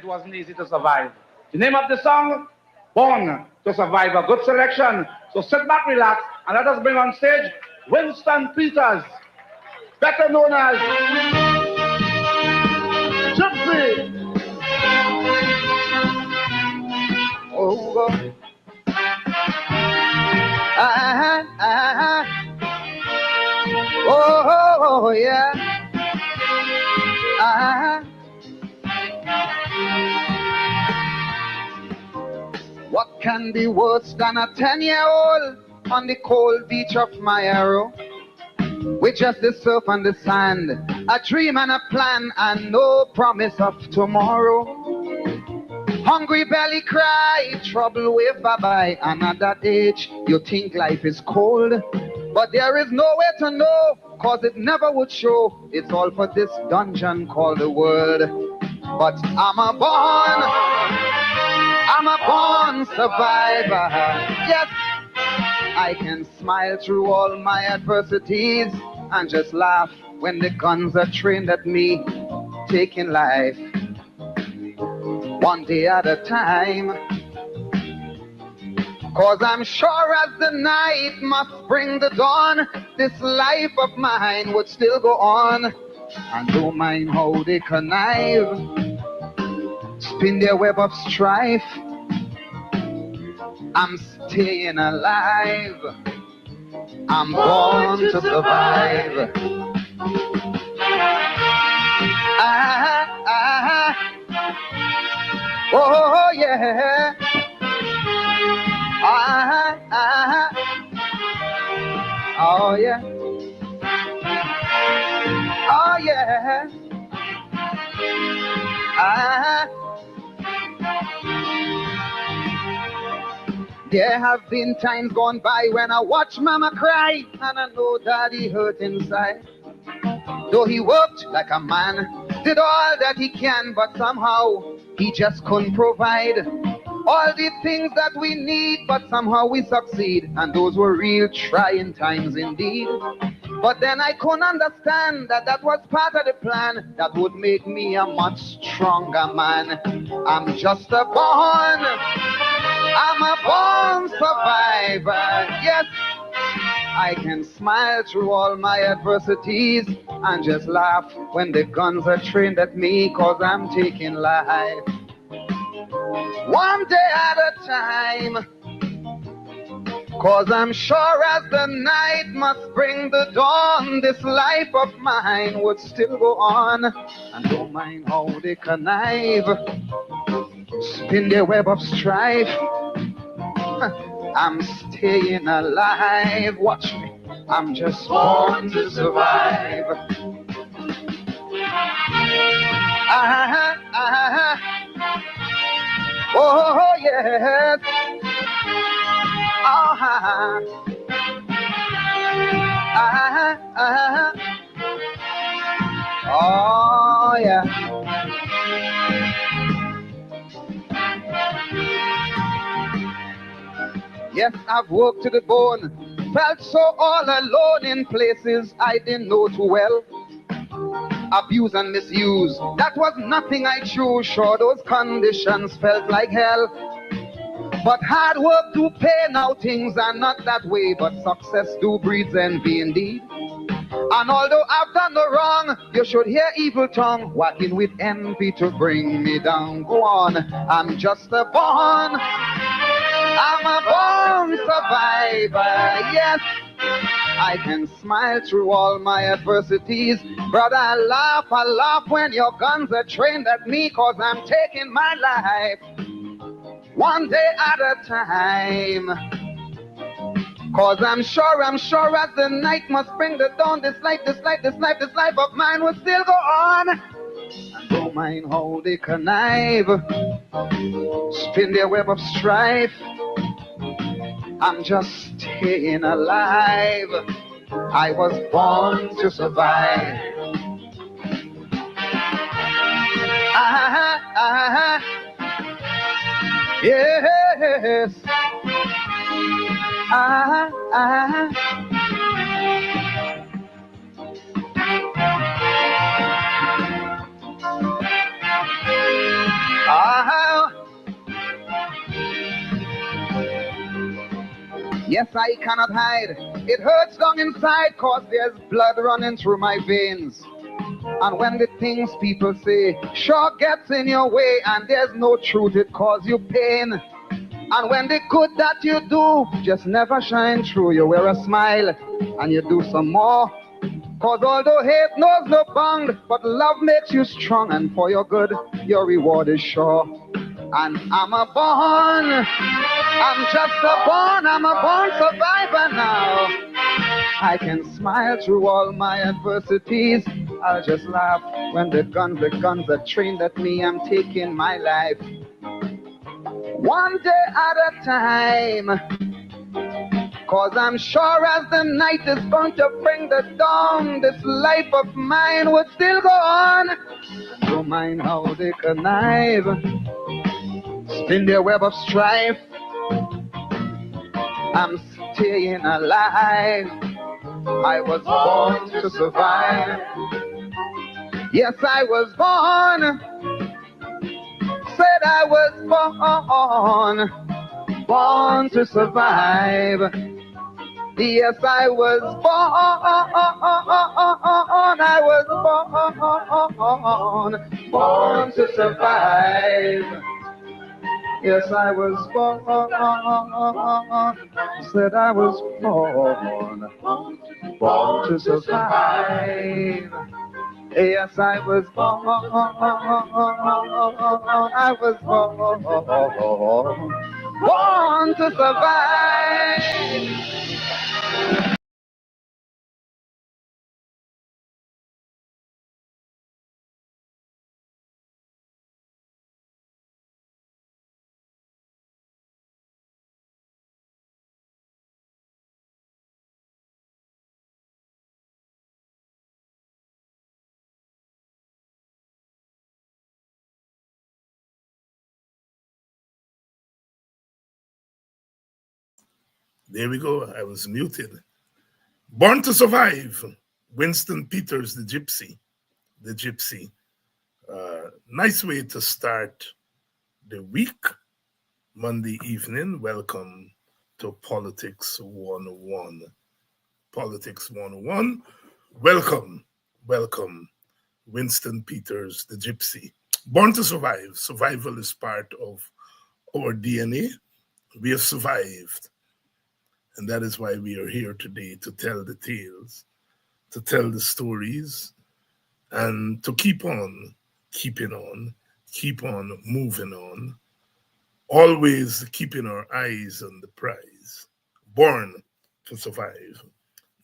it wasn't easy to survive. The name of the song, Born to Survive. A good selection. So sit back, relax, and let us bring on stage Winston Peters, better known as Gypsy. Oh, God. Oh, yeah. What can be worse than a 10-year-old on the cold beach of Mayaro? With just the surf and the sand, a dream and a plan, and no promise of tomorrow. Hungry belly cry, trouble wave bye-bye. And at that age, you think life is cold. But there is no way to know, cause it never would show. It's all for this dungeon called the world. But I'm a born survivor. Yes, I can smile through all my adversities and just laugh when the guns are trained at me, taking life one day at a time. Cause I'm sure as the night must bring the dawn, this life of mine would still go on. And don't mind how they connive, spin their web of strife. I'm staying alive. I'm born to survive. Oh yeah. Oh yeah. Oh yeah. There have been times gone by when I watch mama cry and I know daddy hurt inside. Though he worked like a man, did all that he can, but somehow he just couldn't provide all the things that we need, but somehow we succeed. And those were real trying times indeed. But then I couldn't understand that that was part of the plan that would make me a much stronger man. I'm just a born survivor. Yes, I can smile through all my adversities and just laugh when the guns are trained at me, cause I'm taking life one day at a time. Cause I'm sure as the night must bring the dawn, this life of mine would still go on. And don't mind how they connive, spin their web of strife. I'm staying alive, watch me, I'm just born to survive. Oh yes. Oh yeah. Yes, I've worked to the bone, felt so all alone in places I didn't know too well. Abuse and misuse, that was nothing I chose. Sure, those conditions felt like hell. But hard work do pay, now things are not that way. But success do breeds envy indeed. And although I've done no wrong, you should hear evil tongue working with envy to bring me down. Go on, I'm just a born survivor. Yes, I can smile through all my adversities. Brother, I laugh when your guns are trained at me, cause I'm taking my life one day at a time. Cause I'm sure as the night must bring the dawn, this life of mine will still go on. And don't mind how they connive, spin their web of strife. I'm just staying alive. I was born to survive. Yes. Yes, I cannot hide. It hurts down inside, cause there's blood running through my veins. And when the things people say sure gets in your way and there's no truth, it causes you pain. And when the good that you do just never shine through, you wear a smile and you do some more. Cause although hate knows no bound, but love makes you strong, and for your good, your reward is sure. And I'm a born survivor now. I can smile through all my adversities. I'll just laugh when the guns are trained at me. I'm taking my life one day at a time. Cause I'm sure as the night is going to bring the dawn, this life of mine would still go on. Don't mind how they connive, spin their web of strife. I'm staying alive. I was born to survive. Yes, I was born. Said I was born to survive. Yes, I was born to survive. Yes, I was born, said I was born to survive. Yes, I was born, born to survive. There we go. I was muted. Born to Survive. Winston Peters, the Gypsy. The Gypsy. Nice way to start the week. Monday evening. Welcome to Politics 101. Politics 101. Welcome. Welcome. Winston Peters, the Gypsy. Born to Survive. Survival is part of our DNA. We have survived. And that is why we are here today, to tell the tales, to tell the stories, and to keep on keeping on, keep on moving on, always keeping our eyes on the prize. Born to survive.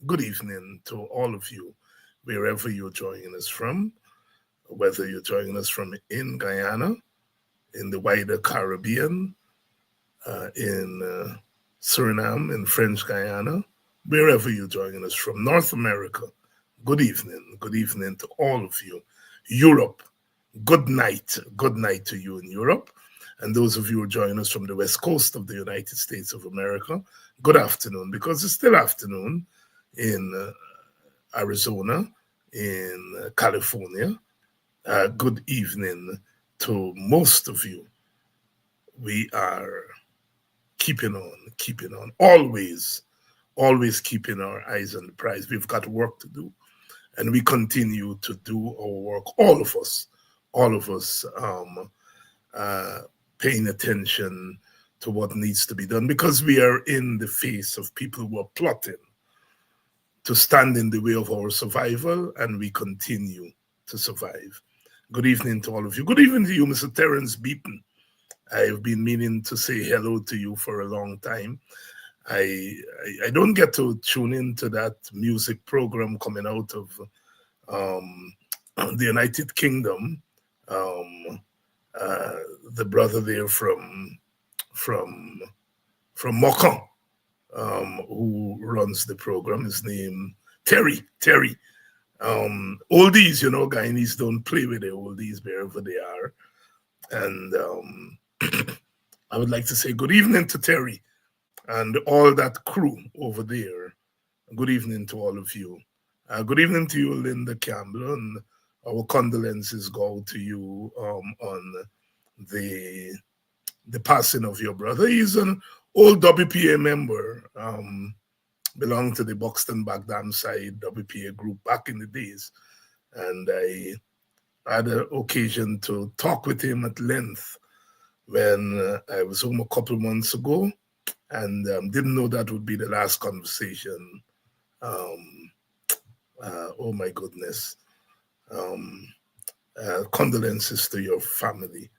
Good evening to all of you, wherever you're joining us from, whether you're joining us from in Guyana, in the wider Caribbean, in Suriname, in French Guyana, wherever you're joining us from, North America. Good evening. Good evening to all of you. Europe, good night. Good night to you in Europe. And those of you who are joining us from the west coast of the United States of America, good afternoon, because it's still afternoon in Arizona, in California. Good evening to most of you. We are keeping on, always keeping our eyes on the prize. We've got work to do, and we continue to do our work, all of us, paying attention to what needs to be done, because we are in the face of people who are plotting to stand in the way of our survival, and we continue to survive. Good evening to all of you. Good evening to you, Mr. Terence Beaton. I've been meaning to say hello to you for a long time. I don't get to tune into that music program coming out of the United Kingdom. The brother there from Mocha, who runs the program, his name Terry. Oldies, Guyanese don't play with the oldies wherever they are. And I would like to say good evening to Terry and all that crew over there. Good evening to all of you. Good evening to you, Linda Campbell, and our condolences go to you on the passing of your brother. He's an old WPA member, belonged to the Buxton Bagdam side WPA group back in the days. And I had an occasion to talk with him at length when I was home a couple of months ago, and didn't know that would be the last conversation. Oh my goodness. Condolences to your family,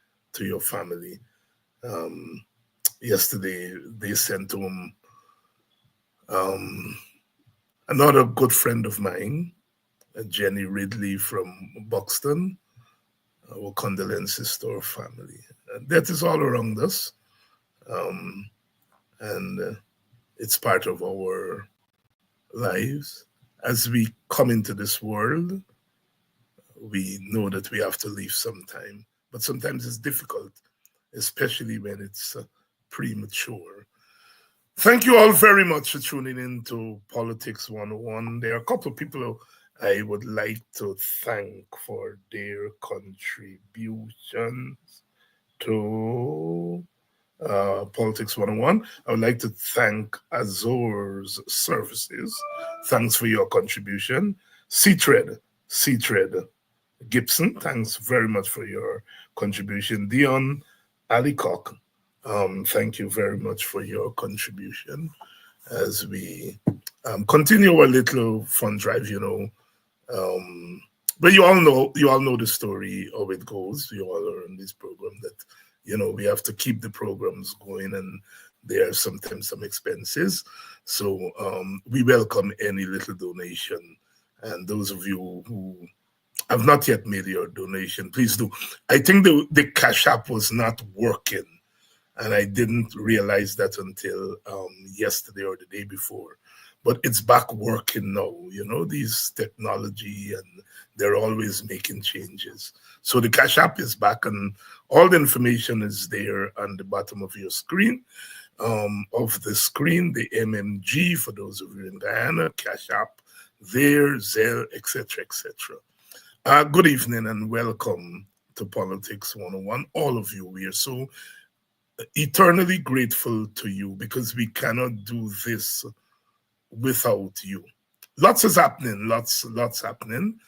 Yesterday, they sent home another good friend of mine, Jenny Ridley from Buxton. Our condolences to our family. That is all around us, and it's part of our lives. As we come into this world, we know that we have to leave sometime, but sometimes it's difficult, especially when it's premature. Thank you all very much for tuning in to Politics 101. There are a couple of people I would like to thank for their contributions to Politics 101. I would like to thank Azores Services. Thanks for your contribution. C-Thread Gibson, thanks very much for your contribution. Dion Alicock, thank you very much for your contribution as we continue our little fund drive, but you all know the story of it goes. You all are in this program that, we have to keep the programs going, and there are sometimes some expenses. So we welcome any little donation. And those of you who have not yet made your donation, please do. I think the Cash App was not working, and I didn't realize that until yesterday or the day before. But it's back working now. These technology, and they're always making changes. So the Cash App is back, and all the information is there on the bottom of your screen. The MMG, for those of you in Guyana, Cash App there, Zelle, etc., etc. Good evening and welcome to Politics 101. All of you, we are so eternally grateful to you because we cannot do this without you. Lots is happening, lots happening.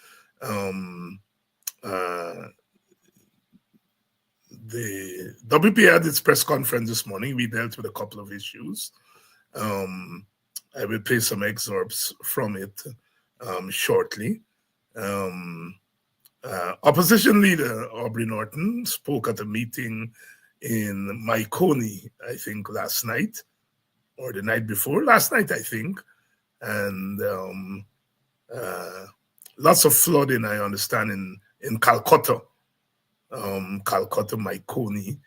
The WPA had its press conference this morning. We dealt with a couple of issues. I will play some excerpts from it shortly. Opposition leader Aubrey Norton spoke at a meeting in Maikoni, I think last night, or the night before. Last night, I think. And lots of flooding, I understand, in Calcutta. Calcutta, Maikoni.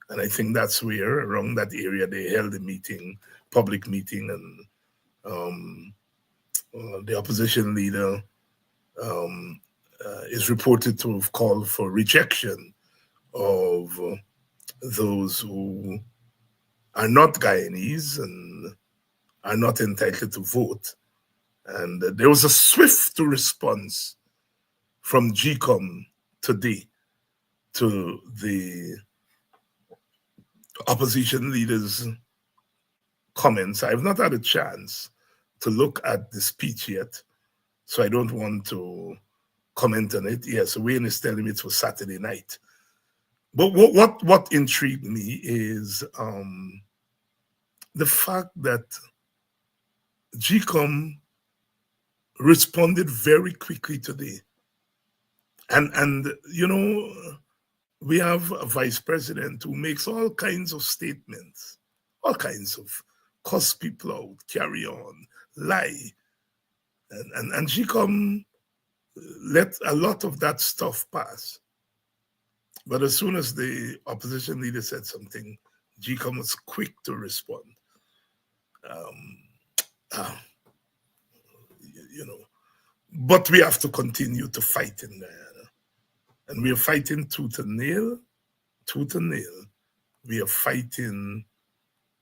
And I think that's where, around that area, they held a meeting, public meeting, and the opposition leader is reported to have called for rejection of those who are not Guyanese and are not entitled to vote. And there was a swift response from GCOM today to the opposition leader's comments. I have not had a chance to look at the speech yet, so I don't want to comment on it. Yes, Wayne is telling me it was Saturday night. But what intrigued me is the fact that GCOM responded very quickly today. And we have a vice president who makes all kinds of statements, all kinds of cuss people out, carry on, lie. And GCOM let a lot of that stuff pass. But as soon as the opposition leader said something, GCOM was quick to respond. But we have to continue to fight in Guyana. And we are fighting tooth and nail. We are fighting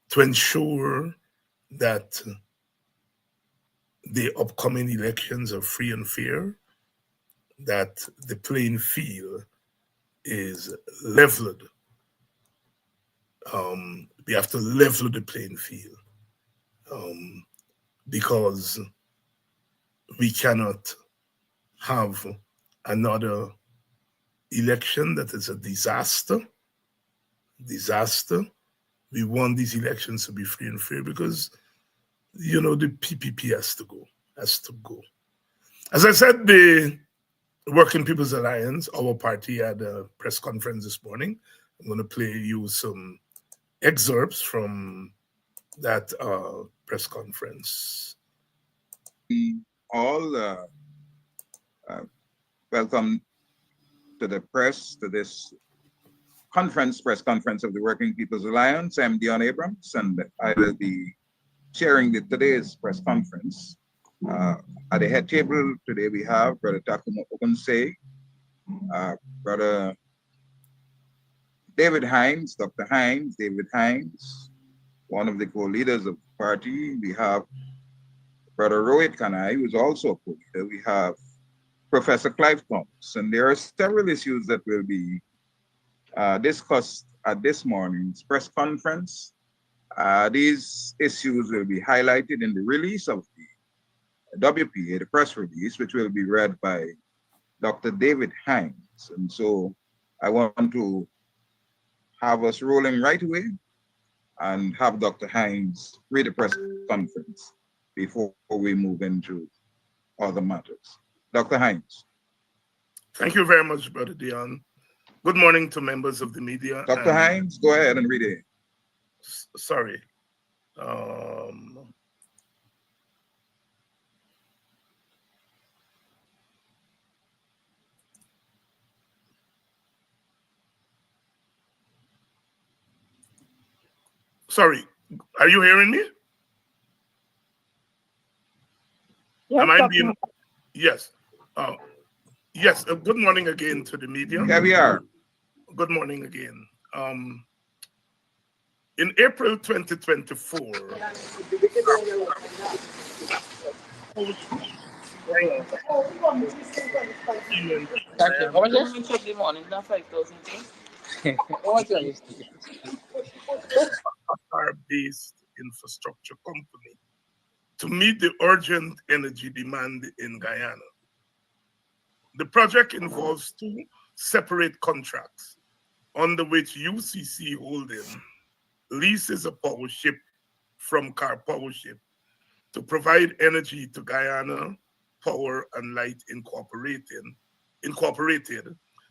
to ensure that the upcoming elections are free and fair, that the playing field is leveled We have to level the playing field, because we cannot have another election that is a disaster. We want these elections to be free and fair because, the PPP has to go. As I said, the Working People's Alliance, our party, had a press conference this morning. I'm going to play you some excerpts from that press conference. We all welcome to the press, to this press conference of the Working People's Alliance. I'm Dion Abrams, and I will be chairing today's press conference. At the head table today, we have Brother Takuma Ogunsei, Brother David Hines, Dr. Hines, David Hines, one of the co-leaders of the party. We have Brother Rohit Kanai, who is also a co-leader. We have Professor Clive Thomas, and there are several issues that will be discussed at this morning's press conference. These issues will be highlighted in the release of the WPA, the press release, which will be read by Dr. David Hines. And so I want to have us rolling right away and have Dr. Hines read the press conference before we move into other matters. Dr. Hines. Thank you very much, Brother Dion. Good morning to members of the media. Dr. Hines, go ahead and read it. Sorry. Sorry, are you hearing me? Yes, Am I being? Yes. Yes. Good morning again to the media. Here we are. Good morning again. In April 2024, based infrastructure company to meet the urgent energy demand in Guyana. The project involves two separate contracts under which UCC Holding leases a power ship from Car Powership to provide energy to Guyana Power and Light Incorporated,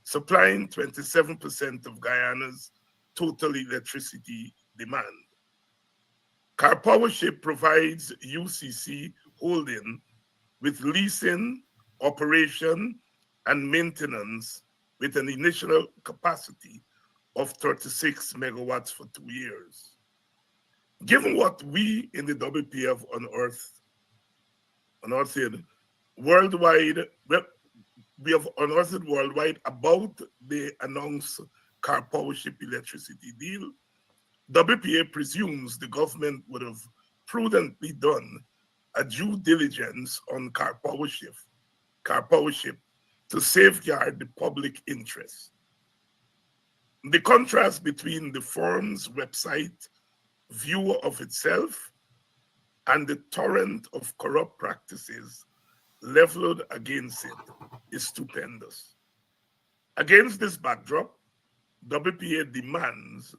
supplying 27% of Guyana's total electricity demand. Car Powership provides UCC Holding with leasing, operation, and maintenance with an initial capacity of 36 megawatts for 2 years. Given what we in the WPF unearthed worldwide, we have unearthed worldwide about the announced Car Powership electricity deal, WPA presumes the government would have prudently done a due diligence on Car Powership to safeguard the public interest. The contrast between the firm's website view of itself and the torrent of corrupt practices leveled against it is stupendous. Against this backdrop, WPA demands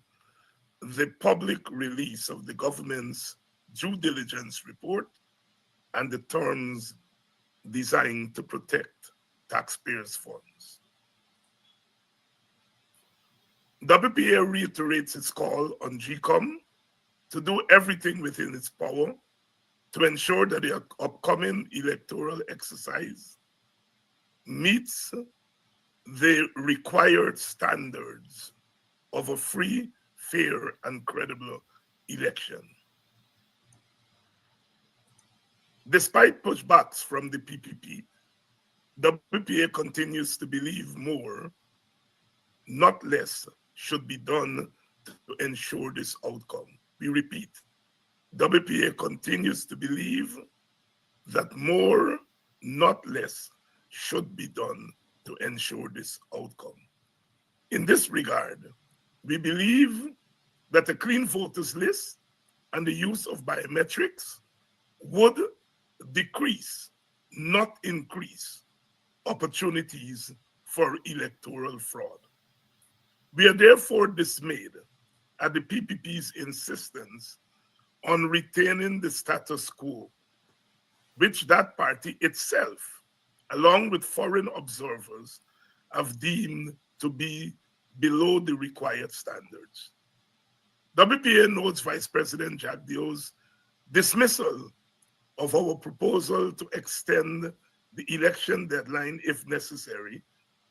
the public release of the government's due diligence report and the terms designed to protect taxpayers' funds. WPA reiterates its call on GCOM to do everything within its power to ensure that the upcoming electoral exercise meets the required standards of a free, fair, and credible election. Despite pushbacks from the PPP, WPA continues to believe more, not less, should be done to ensure this outcome. We repeat, WPA continues to believe that more, not less, should be done to ensure this outcome. In this regard, we believe that a clean voters list and the use of biometrics would decrease, not increase, opportunities for electoral fraud. We are therefore dismayed at the PPP's insistence on retaining the status quo, which that party itself, along with foreign observers, have deemed to be below the required standards. WPA notes Vice President Jack Deo's dismissal of our proposal to extend the election deadline if necessary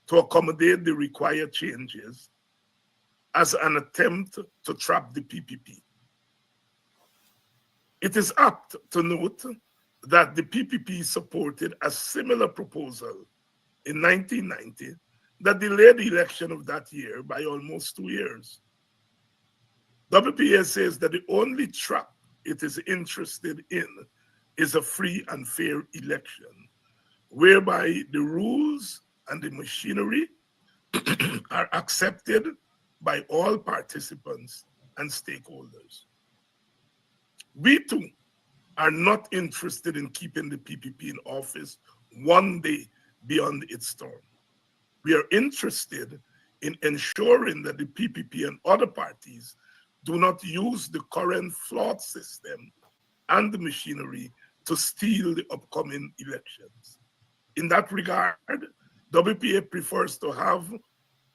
to accommodate the required changes as an attempt to trap the PPP. It is apt to note that the PPP supported a similar proposal in 1990 that delayed the election of that year by almost 2 years. WPA says that the only trap it is interested in is a free and fair election, whereby the rules and the machinery are accepted by all participants and stakeholders. We too are not interested in keeping the PPP in office one day beyond its term. We are interested in ensuring that the PPP and other parties do not use the current flawed system and the machinery to steal the upcoming elections. In that regard, WPA prefers to have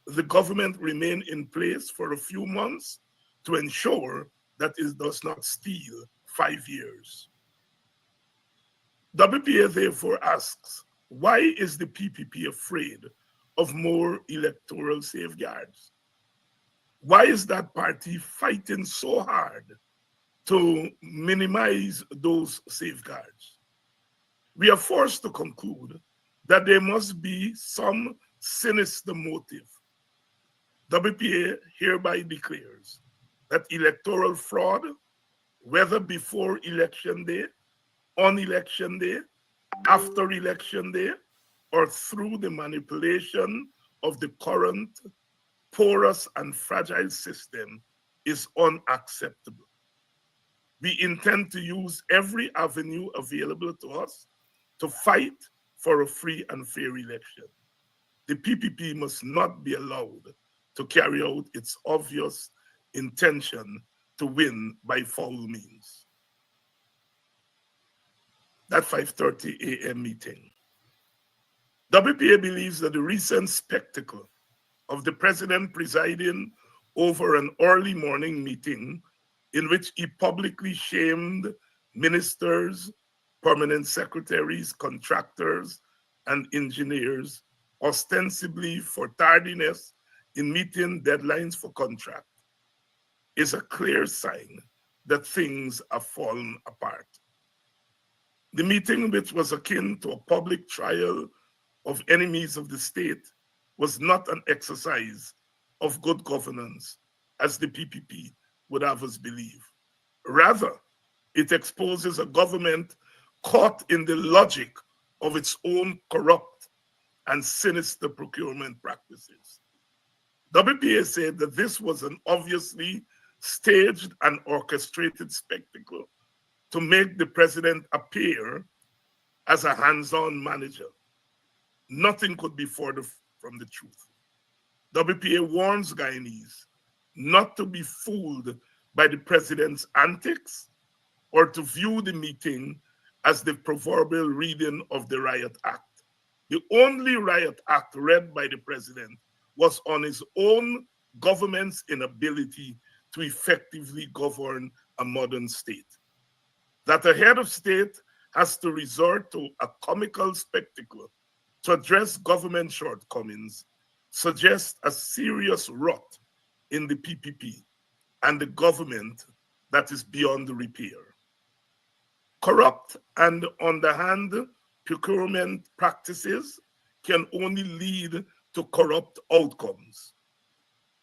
the government remain in place for a few months to ensure that it does not steal 5 years. WPA therefore asks, why is the PPP afraid of more electoral safeguards? Why is that party fighting so hard to minimize those safeguards? We are forced to conclude that there must be some sinister motive. WPA hereby declares that electoral fraud, whether before election day, on election day, after election day, or through the manipulation of the current porous and fragile system, is unacceptable. We intend to use every avenue available to us to fight for a free and fair election. The PPP must not be allowed to carry out its obvious intention to win by foul means. That 5:30 a.m. meeting. WPA believes that the recent spectacle of the president presiding over an early morning meeting in which he publicly shamed ministers, permanent secretaries, contractors, and engineers, ostensibly for tardiness in meeting deadlines for contract, is a clear sign that things have fallen apart. The meeting, which was akin to a public trial of enemies of the state, was not an exercise of good governance, as the PPP would have us believe. Rather, it exposes a government caught in the logic of its own corrupt and sinister procurement practices. WPA said that this was an obviously staged and orchestrated spectacle to make the president appear as a hands-on manager. Nothing could be further from the truth. WPA warns Guyanese not to be fooled by the president's antics or to view the meeting as the proverbial reading of the Riot Act. The only Riot Act read by the president was on his own government's inability to effectively govern a modern state. That a head of state has to resort to a comical spectacle to address government shortcomings suggests a serious rot in the PPP and the government that is beyond repair. Corrupt and underhand procurement practices can only lead to corrupt outcomes.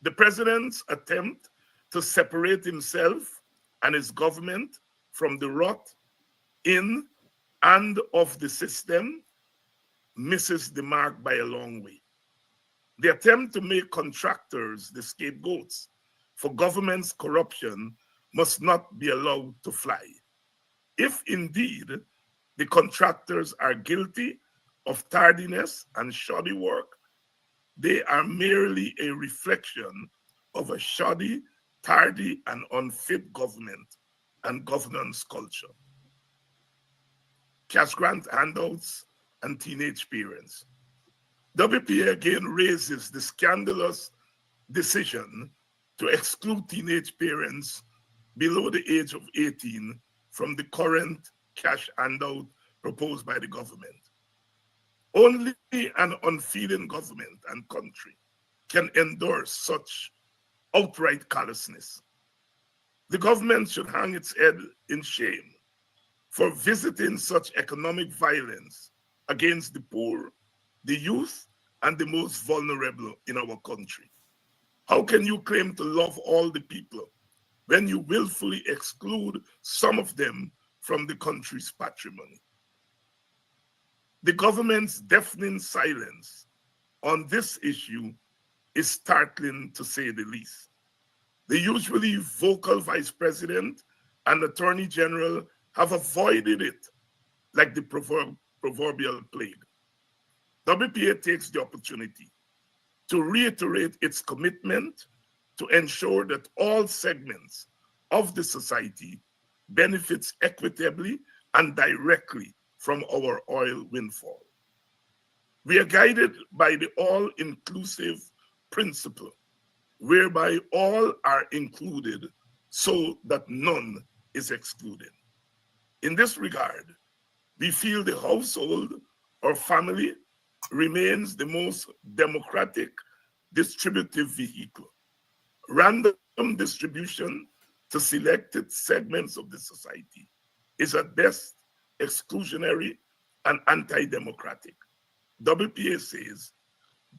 The president's attempt to separate himself and his government from the rot in and of the system misses the mark by a long way. The attempt to make contractors the scapegoats for government's corruption must not be allowed to fly. If indeed the contractors are guilty of tardiness and shoddy work, they are merely a reflection of a shoddy, tardy, and unfit government and governance culture. Cash grant handouts and teenage parents. WPA again raises the scandalous decision to exclude teenage parents below the age of 18 from the current cash handout proposed by the government. Only an unfeeling government and country can endorse such outright callousness. The government should hang its head in shame for visiting such economic violence against the poor, the youth, and the most vulnerable in our country. How can you claim to love all the people when you willfully exclude some of them from the country's patrimony? The government's deafening silence on this issue is startling, to say the least. The usually vocal vice president and attorney general have avoided it like the proverbial plague. WPA takes the opportunity to reiterate its commitment to ensure that all segments of the society benefits equitably and directly from our oil windfall. We are guided by the all-inclusive principle, whereby all are included so that none is excluded. In this regard, we feel the household or family remains the most democratic distributive vehicle. Random distribution to selected segments of the society is at best exclusionary and anti-democratic. WPA says,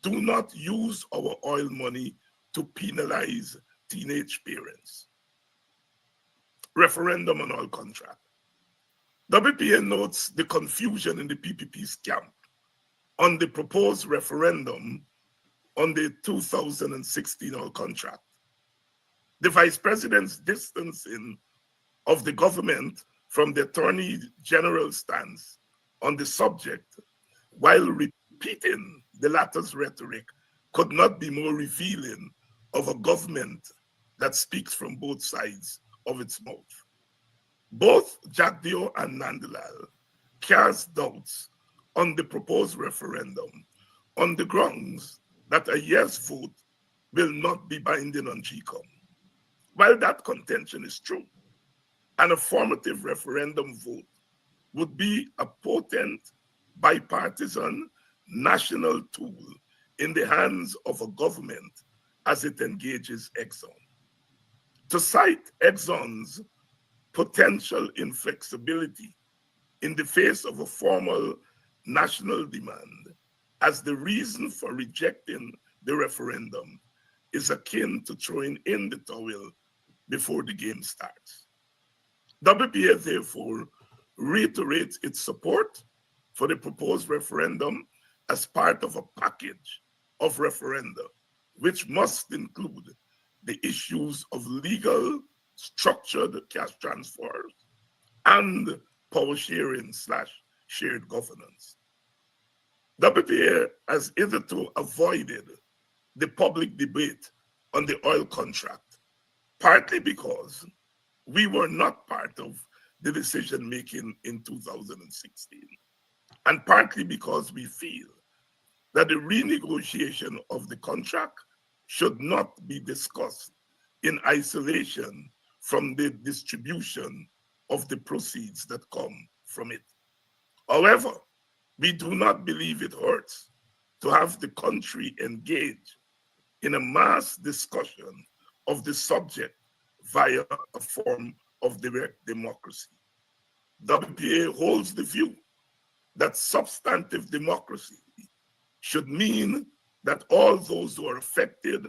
do not use our oil money to penalize teenage parents. Referendum on oil contract. WPA notes the confusion in the PPP's camp on the proposed referendum on the 2016 oil contract. The vice president's distancing of the government from the attorney general's stance on the subject, while repeating the latter's rhetoric, could not be more revealing of a government that speaks from both sides of its mouth. Both Jagdeo and Nandalal cast doubts on the proposed referendum on the grounds that a yes vote will not be binding on GCOM. While that contention is true, an affirmative referendum vote would be a potent bipartisan national tool in the hands of a government as it engages Exxon. To cite Exxon's potential inflexibility in the face of a formal national demand as the reason for rejecting the referendum is akin to throwing in the towel before the game starts. WPA therefore reiterates its support for the proposed referendum as part of a package of referenda, which must include the issues of legal, structured cash transfers and power sharing / shared governance. WPA has hitherto avoided the public debate on the oil contract, partly because we were not part of the decision making in 2016, and partly because we feel that the renegotiation of the contract should not be discussed in isolation from the distribution of the proceeds that come from it. However, we do not believe it hurts to have the country engage in a mass discussion of the subject via a form of direct democracy. WPA holds the view that substantive democracy should mean that all those who are affected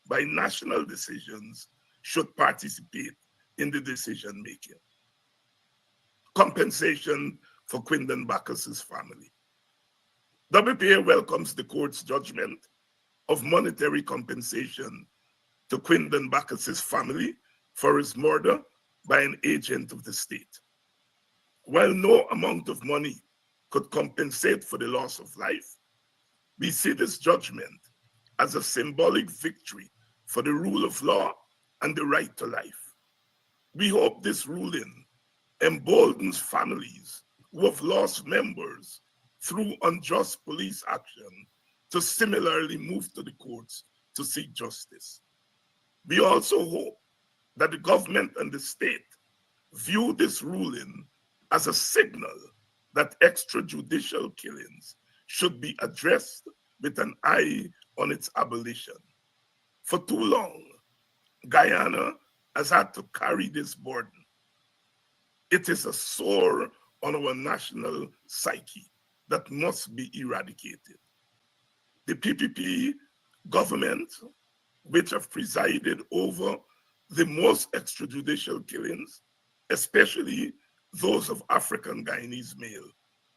by national decisions should participate in the decision making. Compensation for Quindon Bacchus's family. WPA welcomes the court's judgment of monetary compensation to Quindon Bacchus's family for his murder by an agent of the state. While no amount of money could compensate for the loss of life, we see this judgment as a symbolic victory for the rule of law and the right to life. We hope this ruling emboldens families who have lost members through unjust police action to similarly move to the courts to seek justice. We also hope that the government and the state view this ruling as a signal that extrajudicial killings should be addressed with an eye on its abolition. For too long, Guyana has had to carry this burden. It is a sore on our national psyche that must be eradicated. The PPP government, which have presided over the most extrajudicial killings, especially those of African Guyanese male,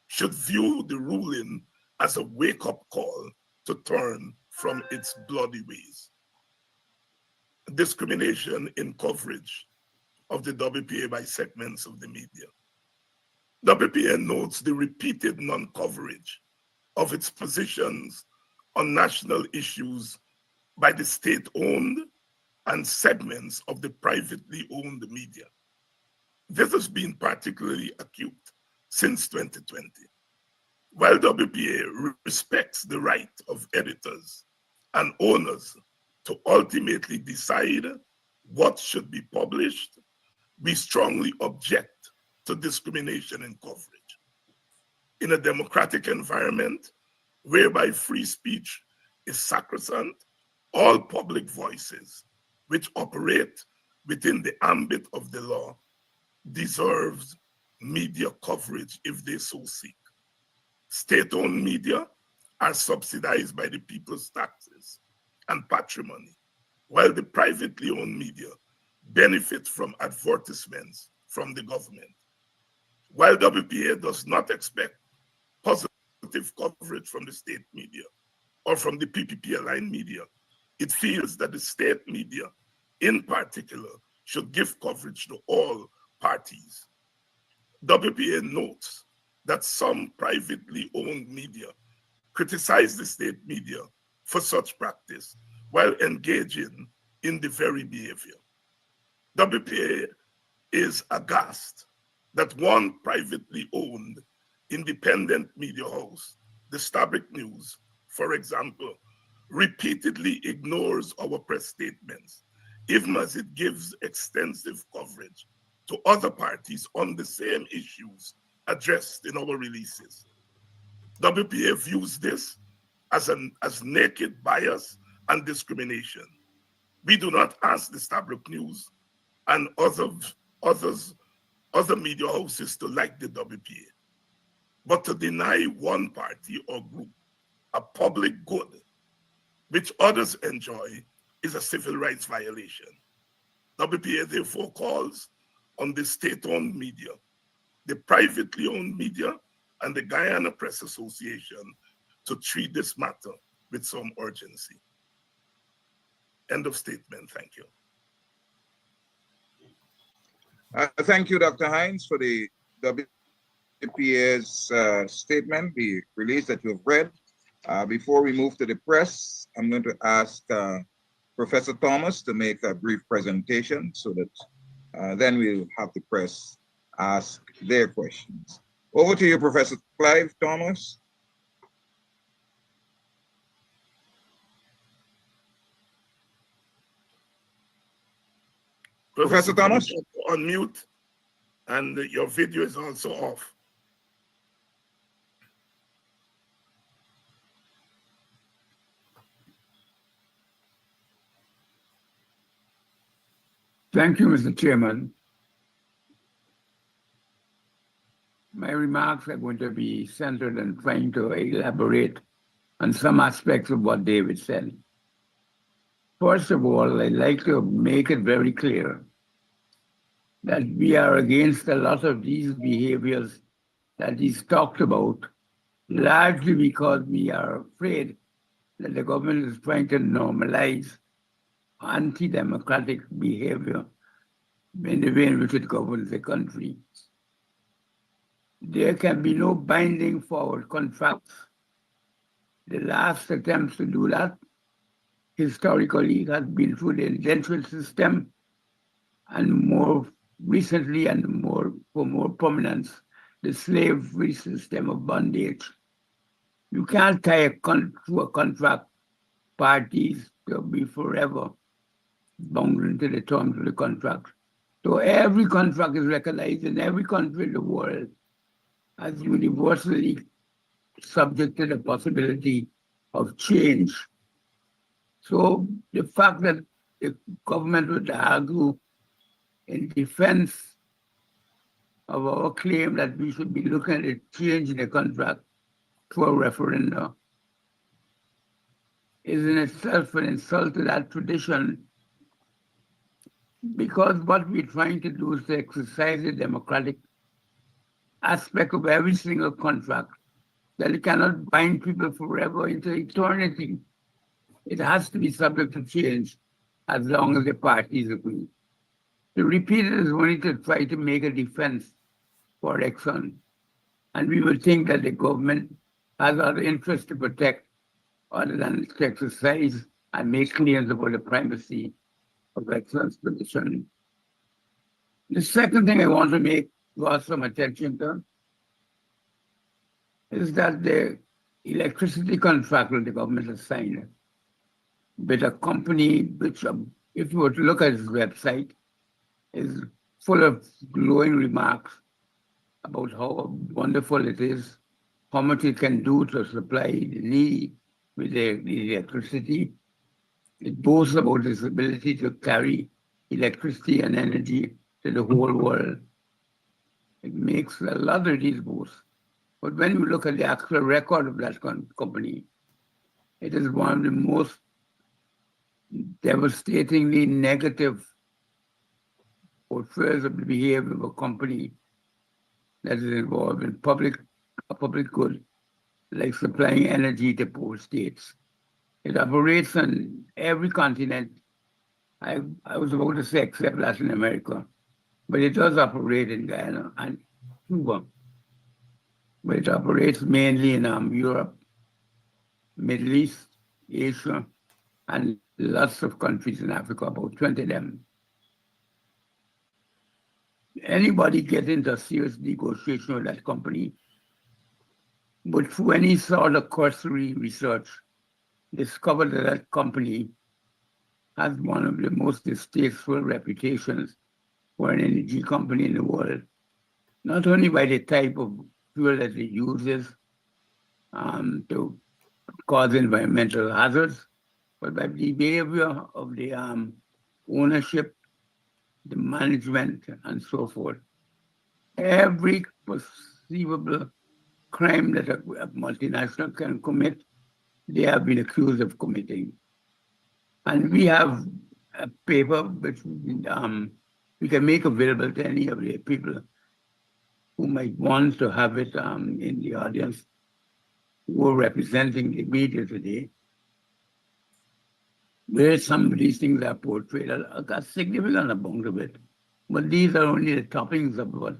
should view the ruling as a wake-up call to turn from its bloody ways. Discrimination in coverage of the WPA by segments of the media. WPA notes the repeated non-coverage of its positions on national issues by the state-owned and segments of the privately owned media. This has been particularly acute since 2020. While WPA respects the right of editors and owners to ultimately decide what should be published, we strongly object to discrimination in coverage. In a democratic environment whereby free speech is sacrosanct, all public voices which operate within the ambit of the law deserves media coverage if they so seek. State-owned media are subsidized by the people's taxes and patrimony, while the privately owned media benefit from advertisements from the government. While WPA does not expect positive coverage from the state media or from the PPP-aligned media, it feels that the state media, in particular, should give coverage to all parties. WPA notes that some privately owned media criticize the state media for such practice while engaging in the very behavior. WPA is aghast that one privately owned independent media house, the Stabroek News, for example, repeatedly ignores our press statements, even as it gives extensive coverage to other parties on the same issues addressed in our releases. WPA views this as naked bias and discrimination. We do not ask the Stabroek News and other media houses to like the WPA, but to deny one party or group a public good which others enjoy is a civil rights violation. WPA therefore calls on the state-owned media, the privately owned media, and the Guyana Press Association to treat this matter with some urgency. End of statement. Thank you. Thank you, Dr. Hines, for the WPA's statement, the release that you have read. Before we move to the press, I'm going to ask Professor Thomas to make a brief presentation so that then we'll have the press ask their questions. Over to you, Professor Clive Thomas. Professor Thomas? On mute, and your video is also off. Thank you, Mr. Chairman. My remarks are going to be centered on trying to elaborate on some aspects of what David said. First of all, I'd like to make it very clear that we are against a lot of these behaviors that he's talked about, largely because we are afraid that the government is trying to normalize anti-democratic behavior in the way in which it governs the country. There can be no binding forward contracts. The last attempts to do that historically has been through the indenture system, and more recently and for more prominence, the slavery system of bondage. You can't tie to a contract parties to be forever bound into the terms of the contract. So every contract is recognized in every country in the world as universally subject to the possibility of change. So the fact that the government would argue in defense of our claim that we should be looking at a change in the contract through a referendum is in itself an insult to that tradition, because what we're trying to do is to exercise the democratic aspect of every single contract, that it cannot bind people forever into eternity. It has to be subject to change as long as the parties agree. To repeat it is only to try to make a defense for Exxon. And we would think that the government has other interests to protect other than to exercise and make claims about the primacy of Exxon's position. The second thing I want to draw some attention to is that the electricity contract that the government has signed with a company which, if you were to look at its website, is full of glowing remarks about how wonderful it is, how much it can do to supply the need with the electricity. It boasts about its ability to carry electricity and energy to the whole world. It makes a lot of these boasts. But when you look at the actual record of that company, it is one of the most devastatingly negative portrayals of the behavior of a company that is involved in a public good, like supplying energy to poor states. It operates on every continent. I was about to say except Latin America, but it does operate in Guyana and Cuba. But it operates mainly in Europe, Middle East, Asia, and lots of countries in Africa, about 20 of them. Anybody get into a serious negotiation with that company, but through any sort of cursory research, discover that that company has one of the most distasteful reputations for an energy company in the world, not only by the type of fuel that it uses to cause environmental hazards, but by the behavior of the ownership, the management, and so forth. Every perceivable crime that a multinational can commit, they have been accused of committing. And we have a paper which we can make available to any of the people who might want to have it in the audience who are representing the media today, where some of these things are portrayed, a significant amount of it. But these are only the toppings of what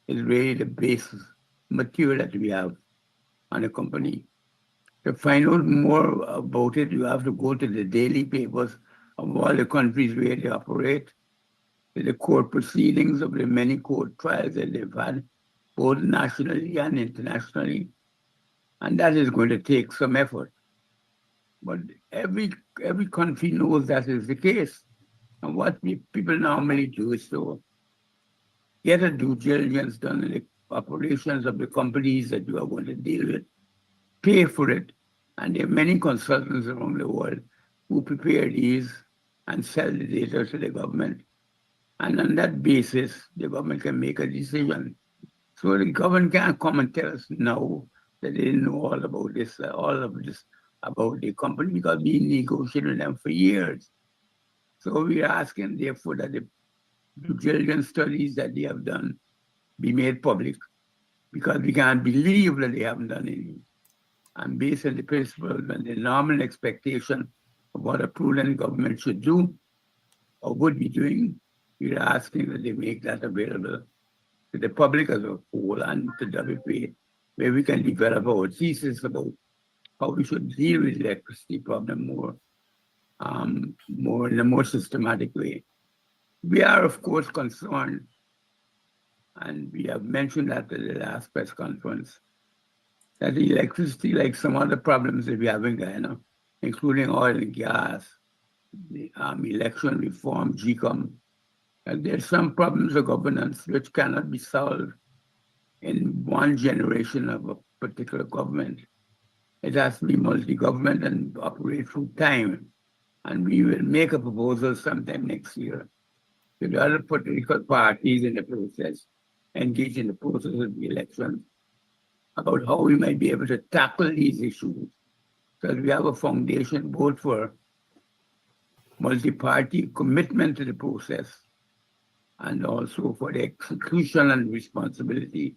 is really the basis material that we have on a company. To find out more about it, you have to go to the daily papers of all the countries where they operate, to the court proceedings of the many court trials that they've had, both nationally and internationally. And that is going to take some effort. But every country knows that is the case. And what people normally do is to get a due diligence done in the operations of the companies that you are going to deal with, pay for it. And there are many consultants around the world who prepare these and sell the data to the government. And on that basis, the government can make a decision. So the government can't come and tell us now that they didn't know all about this, about the company, because we negotiated with them for years. So we are asking, therefore, that the due diligence studies that they have done be made public, because we can't believe that they haven't done any. And based on the principle and the normal expectation of what a prudent government should do or would be doing, we're asking that they make that available to the public as a whole and to WPA, where we can develop our thesis about how we should deal with the electricity problem more in a more systematic way. We are, of course, concerned, and we have mentioned that at the last press conference, that the electricity, like some other problems that we have in Guyana, including oil and gas, the election reform, GCOM, and there's some problems of governance which cannot be solved in one generation of a particular government. It has to be multi-government and operate through time. And we will make a proposal sometime next year to the other political parties in the process, engage in the process of the election, about how we might be able to tackle these issues. Because we have a foundation both for multi-party commitment to the process and also for the execution and responsibility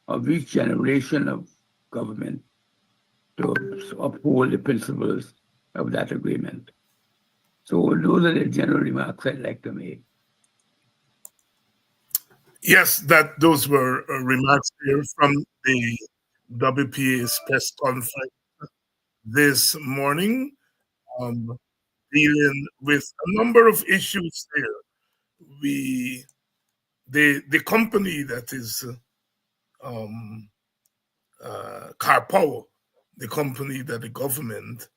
of each generation of government to uphold the principles of that agreement. So those are the general remarks I'd like to make. Yes, those were remarks here from the WPA's press conference this morning, dealing with a number of issues there. The company that is Carpower, the company that the government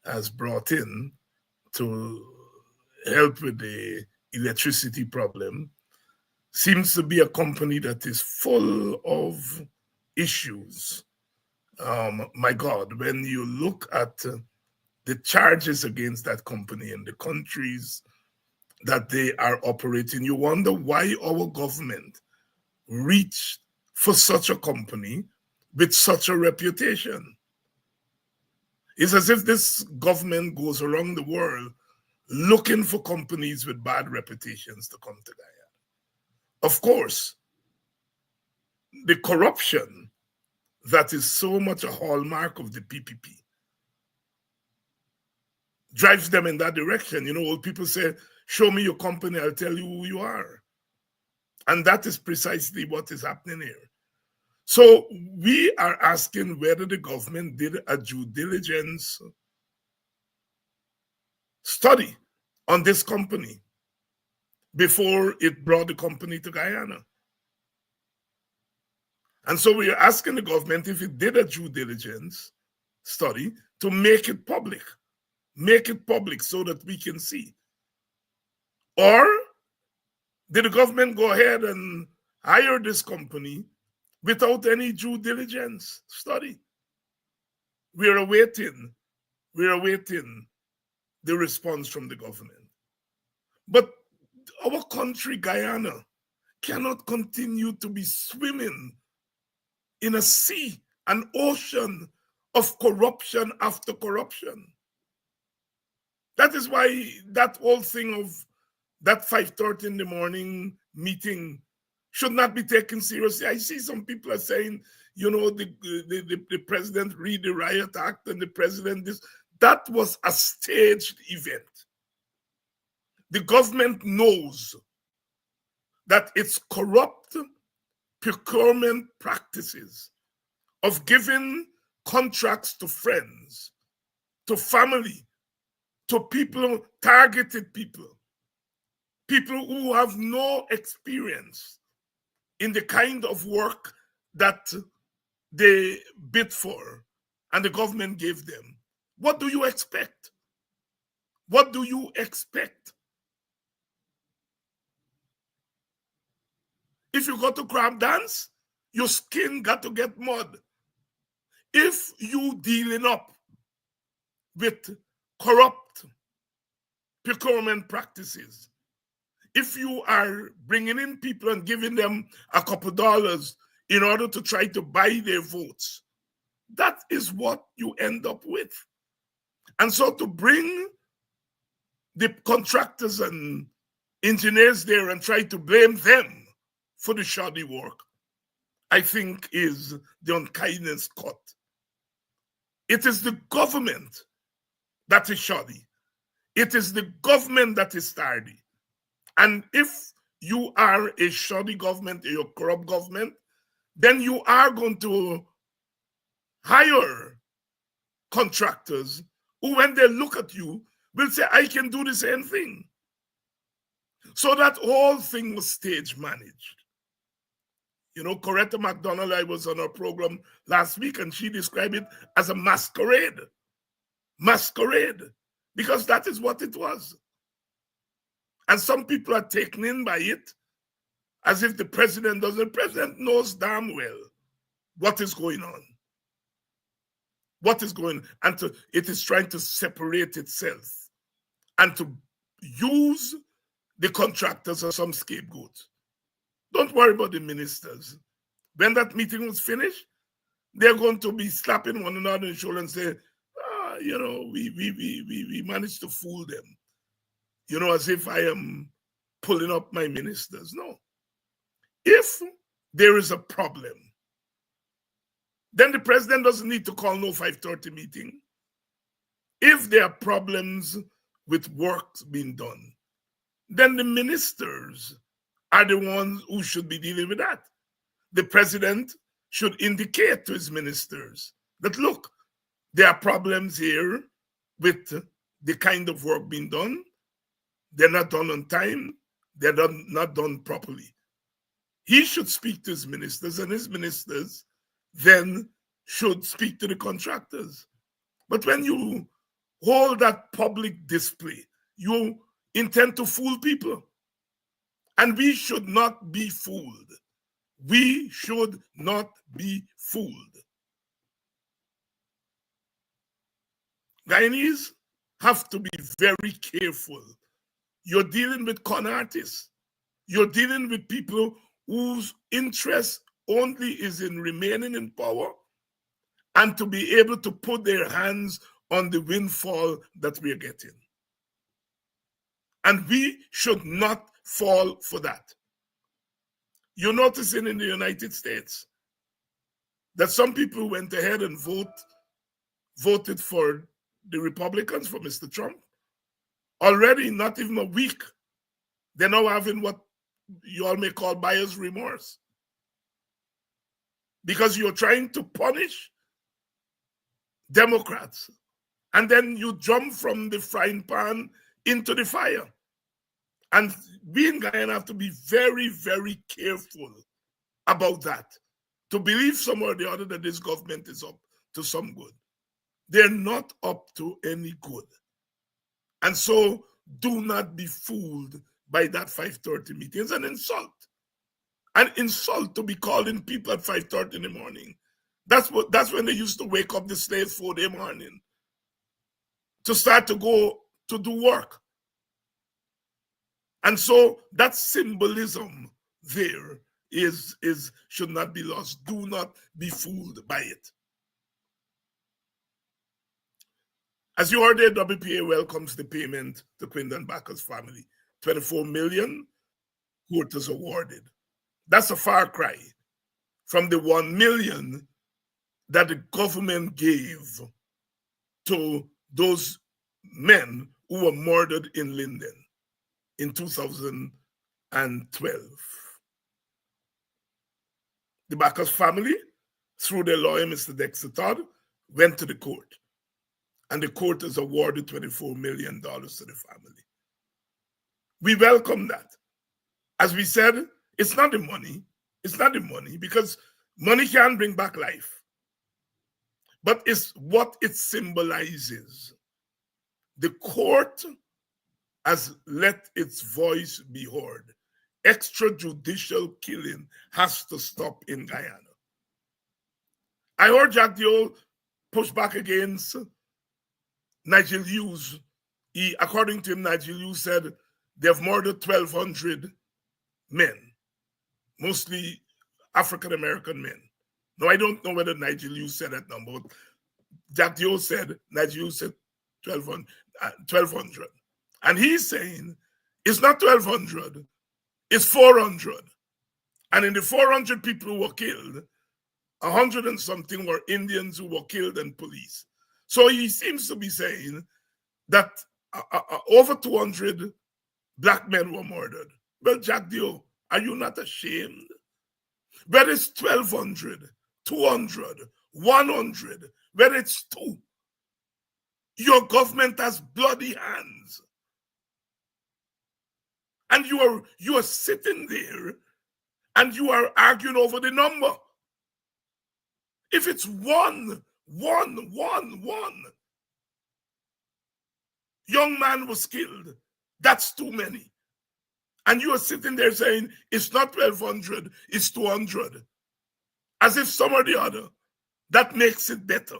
has brought in to help with the electricity problem, seems to be a company that is full of issues. My God, when you look at the charges against that company and the countries that they are operating, you wonder why our government reached for such a company with such a reputation. It's as if this government goes around the world looking for companies with bad reputations to come to Guyana. Of course, the corruption that is so much a hallmark of the PPP drives them in that direction. You know, old people say, show me your company, I'll tell you who you are. And that is precisely what is happening here. So we are asking whether the government did a due diligence study on this company before it brought the company to Guyana. And so we are asking the government if it did a due diligence study to make it public so that we can see. Or did the government go ahead and hire this company without any due diligence study? We're awaiting the response from the government. But our country, Guyana, cannot continue to be swimming in a sea, an ocean of corruption after corruption. That is why that whole thing of that 5:30 in the morning meeting should not be taken seriously. I see some people are saying, you know, the president read the Riot Act and the president this. That was a staged event. The government knows that its corrupt procurement practices of giving contracts to friends, to family, to people, targeted people who have no experience in the kind of work that they bid for and the government gave them. What do you expect? What do you expect? If you go to crab dance, your skin got to get mud. If you dealing up with corrupt procurement practices, if you are bringing in people and giving them a couple dollars in order to try to buy their votes, that is what you end up with. And so to bring the contractors and engineers there and try to blame them for the shoddy work, I think is the unkindness cut. It is the government that is shoddy. It is the government that is tardy. And if you are a shoddy government, a corrupt government, then you are going to hire contractors who, when they look at you, will say, I can do the same thing. So that whole thing was stage managed. You know, Coretta McDonald, I was on her program last week, and she described it as a masquerade. Masquerade. Because that is what it was. And some people are taken in by it as if the president doesn't. The president knows damn well what is going on. What is going on. And it is trying to separate itself and to use the contractors as some scapegoats. Don't worry about the ministers. When that meeting was finished, they're going to be slapping one another on the shoulder and say, you know, we managed to fool them. You know, as if I am pulling up my ministers. No. If there is a problem, then the president doesn't need to call no 5:30 meeting. If there are problems with work being done, then the ministers are the ones who should be dealing with that. The president should indicate to his ministers that, look, there are problems here with the kind of work being done. They're not done on time. They're not done properly. He should speak to his ministers, and his ministers then should speak to the contractors. But when you hold that public display, you intend to fool people. And we should not be fooled. We should not be fooled. Guyanese have to be very careful. You're dealing with con artists. You're dealing with people whose interest only is in remaining in power and to be able to put their hands on the windfall that we're getting. And we should not fall for that. You're noticing in the United States that some people went ahead and voted for the Republicans, for Mr. Trump. Already, not even a week, they're now having what you all may call buyer's remorse. Because you're trying to punish Democrats. And then you jump from the frying pan into the fire. And we in Guyana have to be very, very careful about that. To believe somewhere or the other that this government is up to some good. They're not up to any good. And so do not be fooled by that 5:30 meeting. It's an insult. An insult to be calling people at 5:30 in the morning. That's when they used to wake up the slaves 4 day morning to start to go to do work. And so that symbolism there should not be lost. Do not be fooled by it. As you heard, the WPA welcomes the payment to Quindon Bacchus family. 24 million court is awarded. That's a far cry from the 1 million that the government gave to those men who were murdered in Linden in 2012. The Bacchus family, through their lawyer, Mr. Dexter Todd, went to the court. And the court has awarded $24 million to the family. We welcome that. As we said, it's not the money. It's not the money, because money can bring back life. But it's what it symbolizes. The court has let its voice be heard. Extrajudicial killing has to stop in Guyana. I heard Jack Diol push back against Nigel Hughes. According to him, Nigel Hughes said they've murdered 1,200 men, mostly African-American men. Now, I don't know whether Nigel Hughes said that number, but Jack Diol said, Nigel Hughes said 1,200. And he's saying it's not 1,200, it's 400. And in the 400 people who were killed, 100 and something were Indians who were killed and police. So he seems to be saying that over 200 black men were murdered. Well, Jack Dio, are you not ashamed? Whether it's 1,200, 200, 100, whether it's 2, your government has bloody hands. And you are sitting there and you are arguing over the number. If it's one young man was killed, that's too many. And you are sitting there saying, it's not 1,200, it's 200. As if some or the other, that makes it better.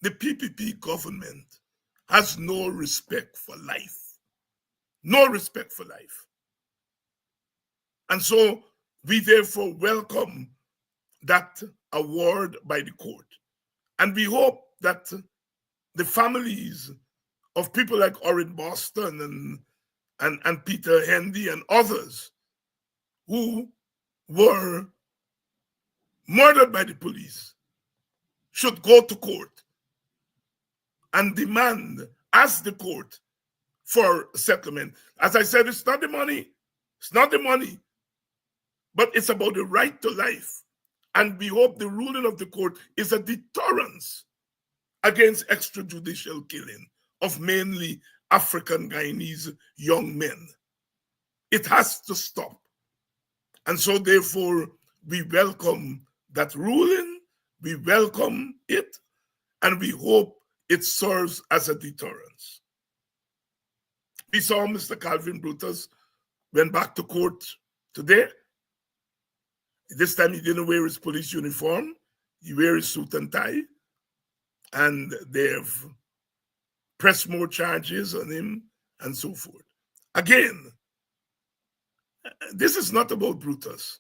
The PPP government has no respect for life. No respect for life. And so we therefore welcome that award by the court. And we hope that the families of people like Orrin Boston and Peter Hendy and others who were murdered by the police should go to court and demand, ask the court for settlement. As I said, it's not the money. It's not the money. But it's about the right to life. And we hope the ruling of the court is a deterrence against extrajudicial killing of mainly African Guyanese young men. It has to stop. And so therefore, we welcome that ruling, we welcome it, and we hope it serves as a deterrence. We saw Mr. Calvin Brutus went back to court today. This time he didn't wear his police uniform. He wear his suit and tie. And they've pressed more charges on him and so forth. Again, this is not about Brutus.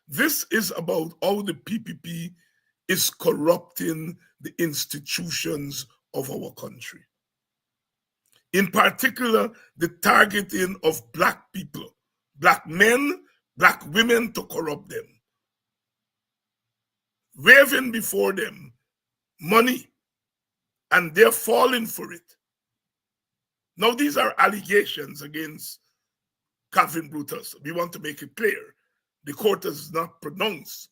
This is about how the PPP is corrupting the institutions of our country. In particular, the targeting of black people, black men, black women to corrupt them. Waving before them money, and they're falling for it. Now, these are allegations against Calvin Brutus. We want to make it clear. The court has not pronounced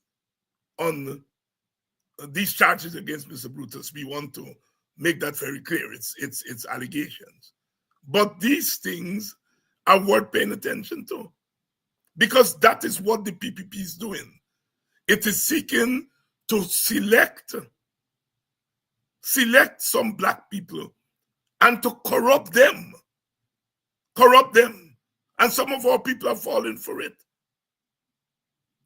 on these charges against Mr. Brutus. We want to make that very clear. It's allegations. But these things are worth paying attention to, because that is what the PPP is doing. It is seeking to select some black people and to corrupt them. And some of our people are falling for it.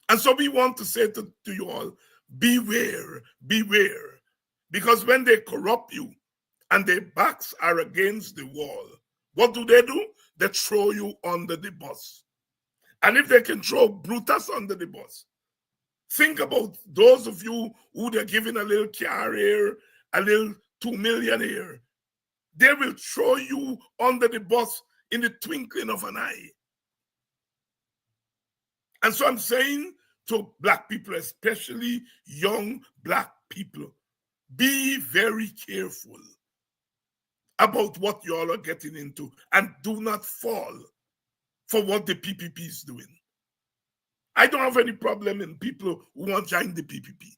And so we want to say to you all, beware. Because when they corrupt you and their backs are against the wall, what do? They throw you under the bus. And if they can throw Brutus under the bus, think about those of you who they're giving a little car here, a little 2 million here. They will throw you under the bus in the twinkling of an eye. And so I'm saying to black people, especially young black people, be very careful about what you all are getting into, and do not fall for what the PPP is doing. I don't have any problem in people who want to join the PPP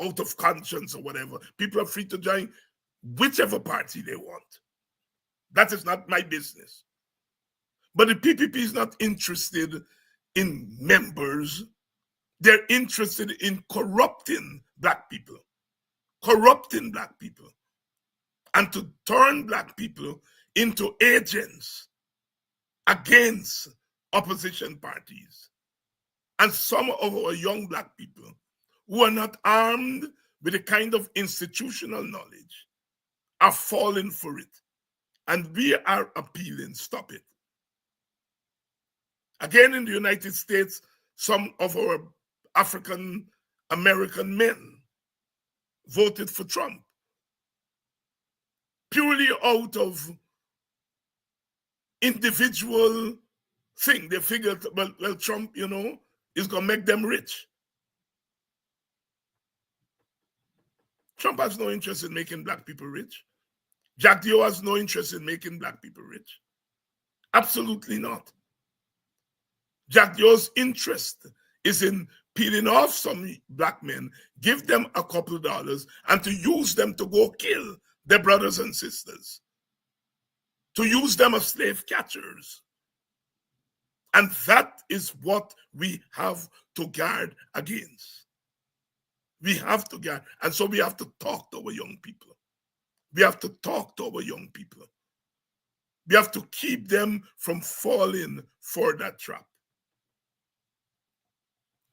out of conscience or whatever. People are free to join whichever party they want. That is not my business. But the PPP is not interested in members. They're interested in corrupting black people, and to turn black people into agents against opposition parties. And some of our young black people who are not armed with the kind of institutional knowledge are falling for it. And we are appealing, stop it. Again, in the United States, some of our African American men voted for Trump purely out of individual thing. They figured, well, Trump, is going to make them rich. Trump has no interest in making black people rich. Jack Dio has no interest in making black people rich. Absolutely not. Jack Dio's interest is in peeling off some black men, give them a couple of dollars, and to use them to go kill their brothers and sisters, to use them as slave catchers. And that is what we have to guard against. We have to guard. And so we have to talk to our young people. We have to talk to our young people. We have to keep them from falling for that trap.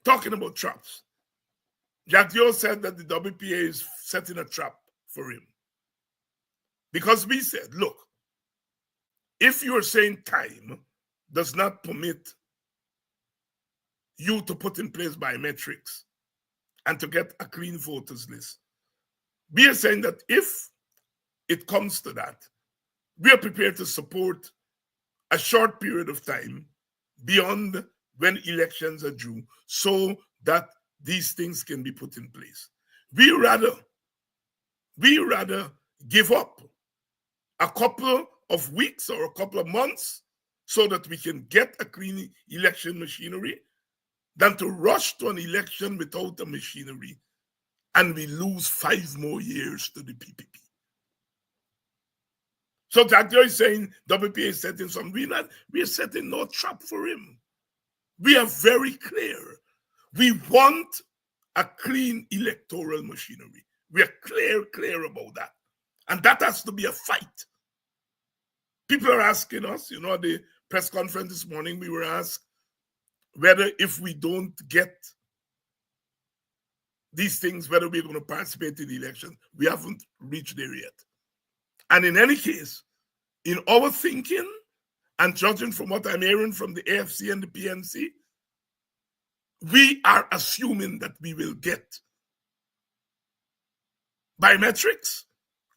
Talking about traps, Jack Dio said that the WPA is setting a trap for him. Because we said, look, if you are saying time does not permit you to put in place biometrics and to get a clean voters list, we are saying that if it comes to that, we are prepared to support a short period of time beyond when elections are due so that these things can be put in place. We rather give up a couple of weeks or a couple of months so that we can get a clean election machinery than to rush to an election without a machinery and we lose 5 more years to the PPP. So Jack Dio is saying WPA is setting something. We are setting no trap for him. We are very clear. We want a clean electoral machinery. We are clear about that. And that has to be a fight. People are asking us, at the press conference this morning, we were asked whether if we don't get these things, whether we're going to participate in the election. We haven't reached there yet. And in any case, in our thinking, and judging from what I'm hearing from the AFC and the PNC, we are assuming that we will get biometrics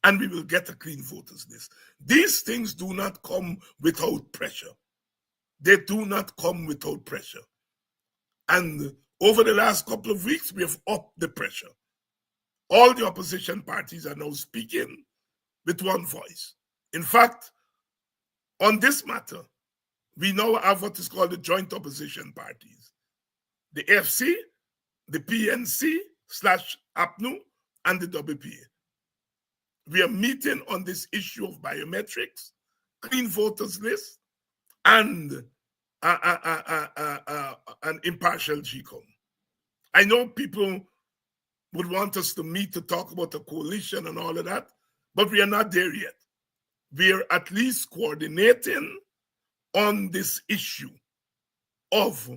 and we will get a clean voters list. These things do not come without pressure. They do not come without pressure. And over the last couple of weeks, we have upped the pressure. All the opposition parties are now speaking with one voice. In fact, on this matter, we now have what is called the joint opposition parties. The AFC, the PNC/APNU, and the WPA. We are meeting on this issue of biometrics, clean voters list, and an impartial GCOM. I know people would want us to meet to talk about a coalition and all of that, but we are not there yet. We are at least coordinating on this issue of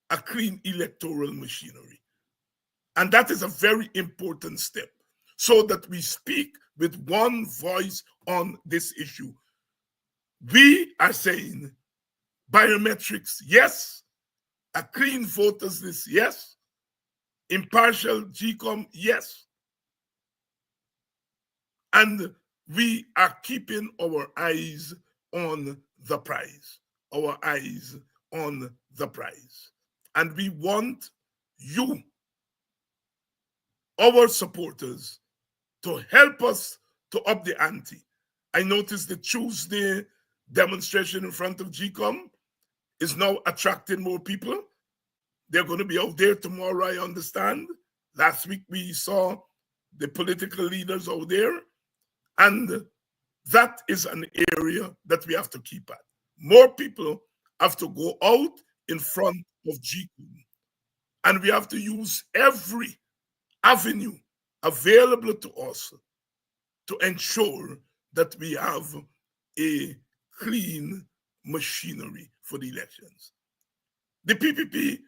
a clean electoral machinery. And that is a very important step so that we speak with one voice on this issue. We are saying biometrics, yes. A clean voters list, yes. Impartial GCOM, yes. And we are keeping our eyes on the prize. Our eyes on the prize. And we want you, our supporters, to help us to up the ante. I noticed the Tuesday demonstration in front of GCOM is now attracting more people. They're going to be out there tomorrow, I understand. Last week we saw the political leaders out there. And that is an area that we have to keep at. More people have to go out in front of GCOM. And we have to use every avenue available to us to ensure that we have a clean machinery for the elections. The PPP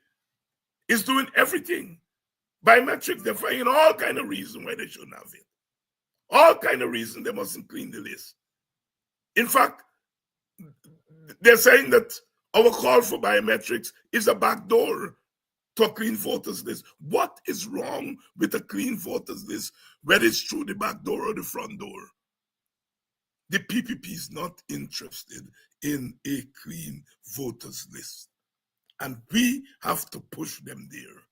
is doing everything. Biometrics, they're finding all kind of reasons why they shouldn't have it. All kind of reasons they mustn't clean the list. In fact, they're saying that our call for biometrics is a backdoor to a clean voters list. What is wrong with a clean voters list, whether it's through the back door or the front door? The PPP is not interested in a clean voters list. And we have to push them there.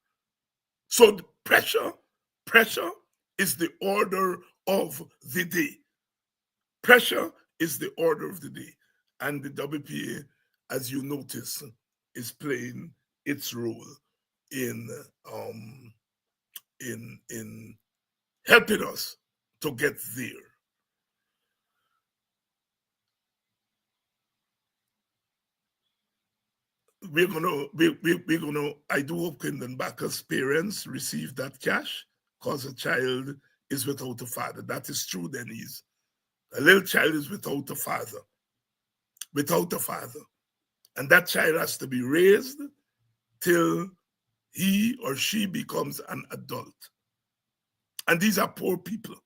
So the pressure is the order of the day. Pressure is the order of the day. And the WPA, as you notice, is playing its role in helping us to get there. We're gonna. I do hope Kendon Backer's parents receive that cash because a child is without a father. That is true, Denise. A little child is without a father. Without a father. And that child has to be raised till he or she becomes an adult. And these are poor people.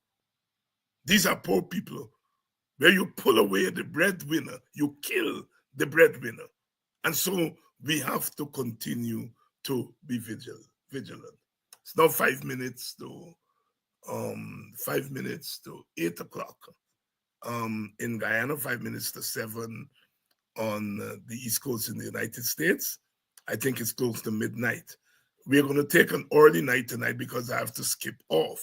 These are poor people where you pull away the breadwinner, you kill the breadwinner. And so we have to continue to be vigilant. It's now 5 minutes to 8 o'clock. In Guyana, 5 minutes to 7 on the East Coast in the United States. I think it's close to midnight. We're going to take an early night tonight because I have to skip off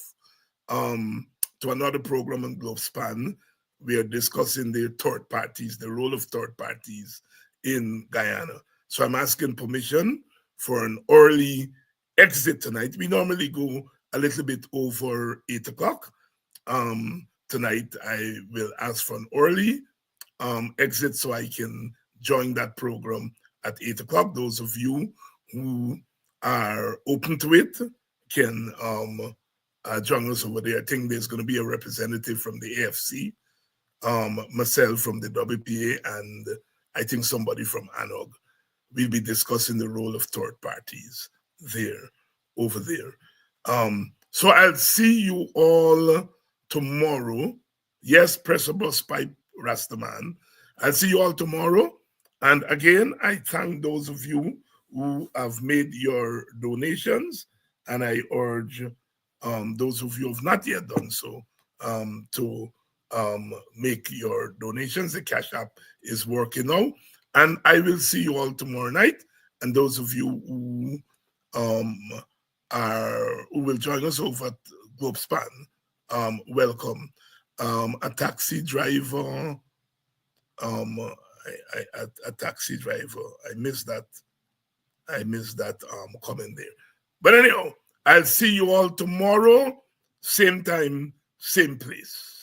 to another program on GlobeSpan. We are discussing the third parties, the role of third parties in Guyana. So I'm asking permission for an early exit tonight. We normally go a little bit over 8 o'clock. Tonight, I will ask for an early exit so I can join that program at 8 o'clock. Those of you who are open to it can join us over there. I think there's going to be a representative from the AFC, myself from the WPA, and I think somebody from ANOG. We'll be discussing the role of third parties over there. So I'll see you all tomorrow. Yes, press a bus pipe, Rastaman. I'll see you all tomorrow. And again, I thank those of you who have made your donations. And I urge those of you who have not yet done so to make your donations. The Cash App is working now. And I will see you all tomorrow night. And those of you who will join us over at GlobeSpan, welcome. A taxi driver, a taxi driver. I missed that comment there. But anyhow, I'll see you all tomorrow, same time, same place.